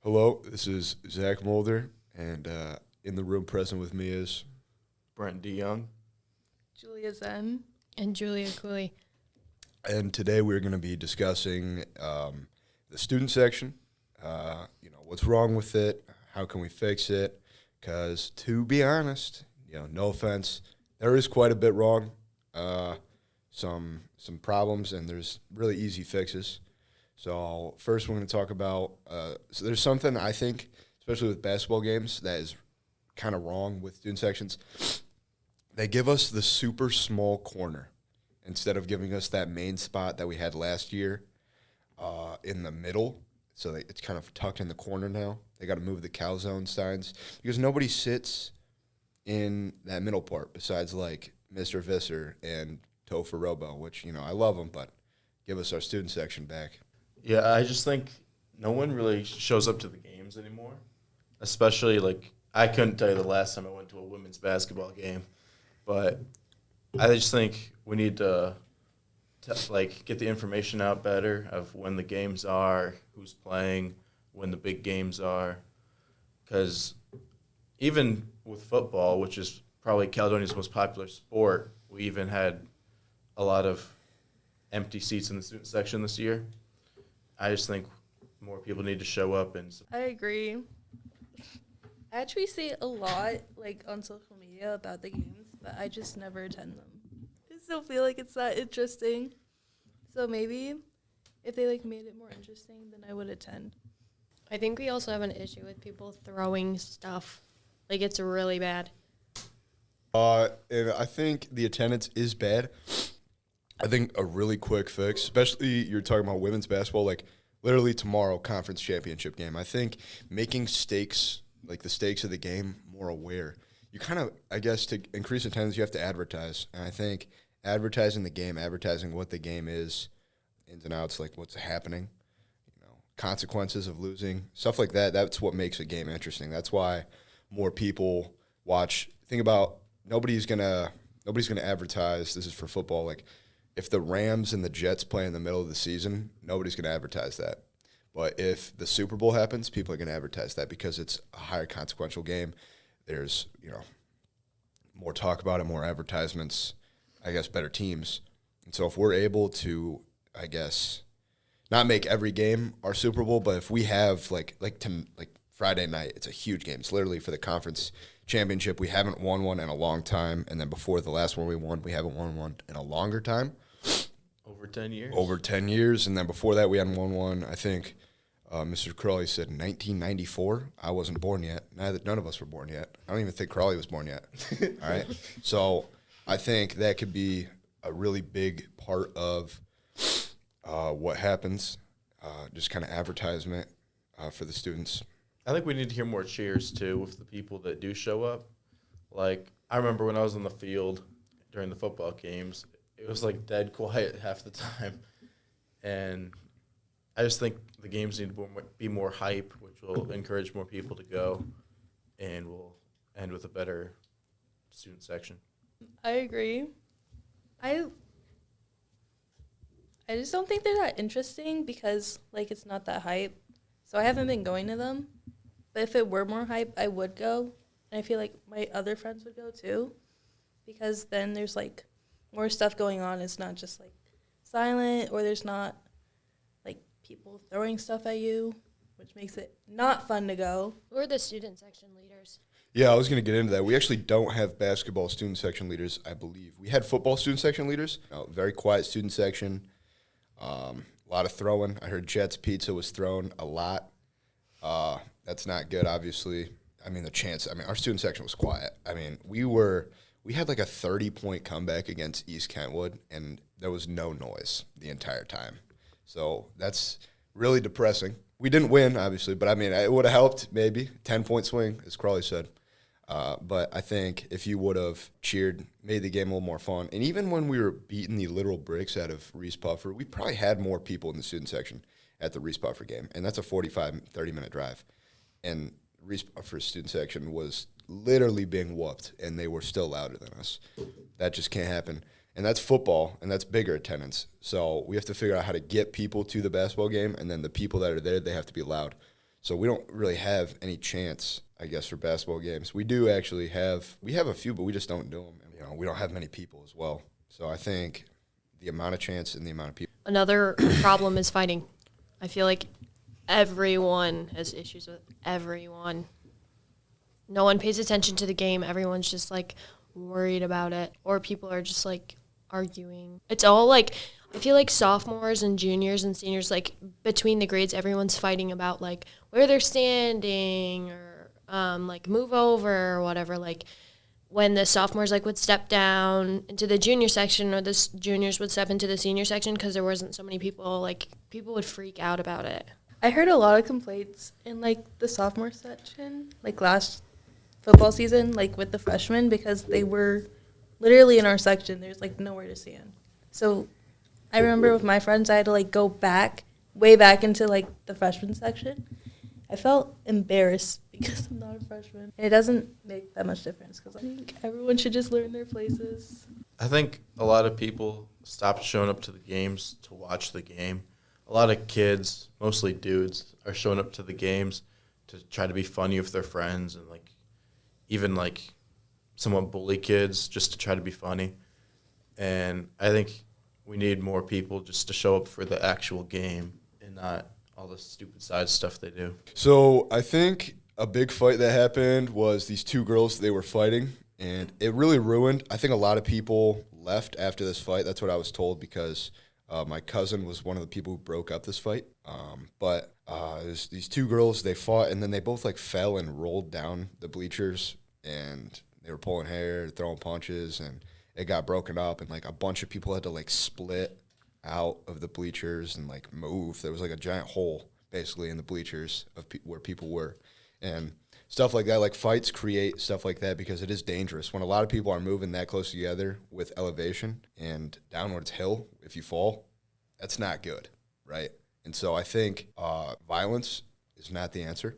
Hello, this is Zach Mulder, and in the room present with me is Brent DeYoung. Julia Zen. And Julia Cooley. and today we're going to be discussing the student section. What's wrong with it? How can we fix it? Because to be honest, no offense, there is quite a bit wrong. Some problems, and there's really easy fixes. So first, we're going to talk about. So there's something I think, especially with basketball games, that is kind of wrong with student sections. They give us the super small corner instead of giving us that main spot that we had last year in the middle. So it's kind of tucked in the corner now. They got to move the calzone signs because nobody sits in that middle part besides like Mr. Visser and Topher Robo, which, I love them, but give us our student section back. Yeah, I just think no one really shows up to the games anymore. Especially, I couldn't tell you the last time I went to a women's basketball game. But I just think we need to get the information out better of when the games are, who's playing, when the big games are. Because even with football, which is probably Caledonia's most popular sport, we even had a lot of empty seats in the student section this year. I just think more people need to show up and I agree. I actually see a lot on social media about the games, but I just never attend them. I just don't feel like it's that interesting. So maybe if they made it more interesting, then I would attend. I think we also have an issue with people throwing stuff. It's really bad. And I think the attendance is bad. I think a really quick fix, especially you're talking about women's basketball, literally tomorrow, conference championship game. I think making stakes, the stakes of the game, more aware. You kind of, I guess, to increase attendance, you have to advertise. And I think advertising the game, advertising what the game is, ins and outs, what's happening, consequences of losing, stuff like that. That's what makes a game interesting. That's why more people watch. Think about nobody's gonna advertise. This is for football. If the Rams and the Jets play in the middle of the season, nobody's gonna advertise that. But if the Super Bowl happens, people are gonna advertise that because it's a higher consequential game. There's more talk about it, more advertisements. I guess better teams. And so if we're able to, I guess, not make every game our Super Bowl, but if we have Friday night, it's a huge game. It's literally for the conference championship. We haven't won one in a long time, and then before the last one we won, we haven't won one in a longer time. over 10 years. Over 10 years, and then before that we hadn't won one. I think Mr. Crawley said 1994. I wasn't born yet. None of us were born yet. I don't even think Crawley was born yet. All right, so I think that could be a really big part of what happens, just kind of advertisement for the students. I think we need to hear more cheers, too, with the people that do show up. I remember when I was on the field during the football games, it was, dead quiet half the time. And I just think the games need to be more hype, which will encourage more people to go, and will end with a better student section. I agree. I just don't think they're that interesting because it's not that hype. So I haven't been going to them. But if it were more hype, I would go. And I feel like my other friends would go too. Because then there's more stuff going on. It's not just silent, or there's not people throwing stuff at you, which makes it not fun to go. We're the student section leaders. Yeah, I was going to get into that. We actually don't have basketball student section leaders, I believe. We had football student section leaders. Very quiet student section. A lot of throwing. I heard Jets Pizza was thrown a lot. That's not good, obviously. Our student section was quiet. We had a 30-point comeback against East Kentwood, and there was no noise the entire time. So that's really depressing. We didn't win, obviously, but it would have helped maybe. 10-point swing, as Crawley said. But I think if you would have cheered, made the game a little more fun. And even when we were beating the literal bricks out of Reese Puffer, we probably had more people in the student section at the Reese Puffer game. And that's a 45, 30-minute drive. And Reese Puffer's student section was literally being whooped, and they were still louder than us. That just can't happen. And that's football, and that's bigger attendance. So we have to figure out how to get people to the basketball game, and then the people that are there, they have to be loud. So we don't really have any chance, I guess, for basketball games. We do actually have a few, but we just don't do them. You know, we don't have many people as well. So I think the amount of chance and the amount of people. Another problem is fighting. I feel like everyone has issues with everyone. No one pays attention to the game. Everyone's just like worried about it, or people are just like arguing. It's all like, I feel like sophomores and juniors and seniors, like between the grades, everyone's fighting about like where they're standing or like move over or whatever. Like when the sophomores like would step down into the junior section, or the juniors would step into the senior section because there wasn't so many people, like people would freak out about it. I heard a lot of complaints in like the sophomore section, like last football season, like with the freshmen, because they were literally in our section. There's like nowhere to stand. So I remember with my friends, I had to like go back, way back into like the freshman section. I felt embarrassed because I'm not a freshman. And it doesn't make that much difference because I think everyone should just learn their places. I think a lot of people stopped showing up to the games to watch the game. A lot of kids, mostly dudes, are showing up to the games to try to be funny with their friends and like even like somewhat bully kids just to try to be funny. And I think we need more people just to show up for the actual game and not all the stupid side stuff they do. So I think a big fight that happened was these two girls, they were fighting, and it really ruined. I think a lot of people left after this fight. That's what I was told because my cousin was one of the people who broke up this fight. But there's these two girls, they fought, and then they both like fell and rolled down the bleachers, and they were pulling hair, throwing punches, and it got broken up, and like a bunch of people had to like split out of the bleachers and like move. There was like a giant hole basically in the bleachers of where people were, and stuff like that. Like fights create stuff like that because it is dangerous when a lot of people are moving that close together with elevation and downwards hill. If you fall, that's not good, right? And so I think violence is not the answer.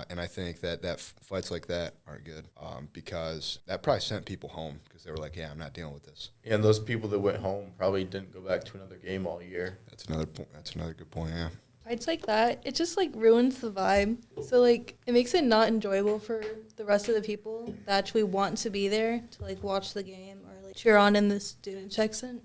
And I think that fights like that aren't good because that probably sent people home because they were like, yeah, I'm not dealing with this. And those people that went home probably didn't go back to another game all year. That's another point. That's another good point, yeah. Fights like that, it just like ruins the vibe. So like it makes it not enjoyable for the rest of the people that actually want to be there to like watch the game or like cheer on in the student section.